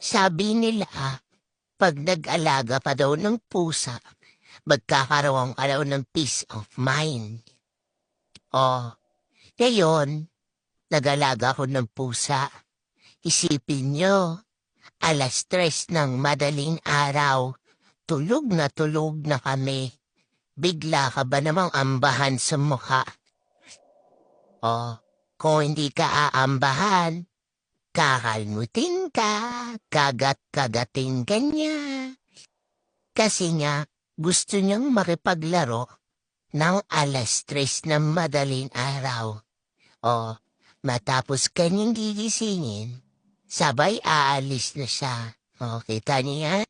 Sabi nila, pag nag-alaga pa daw ng pusa, magkakaroon ka daw ng peace of mind. Oh, ngayon, nag-alaga ako ng pusa. Isipin nyo, 3:00 ng madaling araw, tulog na kami. Bigla ka ba namang ambahan sa mukha? Oh, kung hindi ka aambahan, kakalmutin ka, kagat-kagatin ka niya. Kasi nga, gusto niyang makipaglaro ng 3:00 ng madaling araw. O, matapos kanyang gigisingin, sabay aalis na siya. O, kita niya?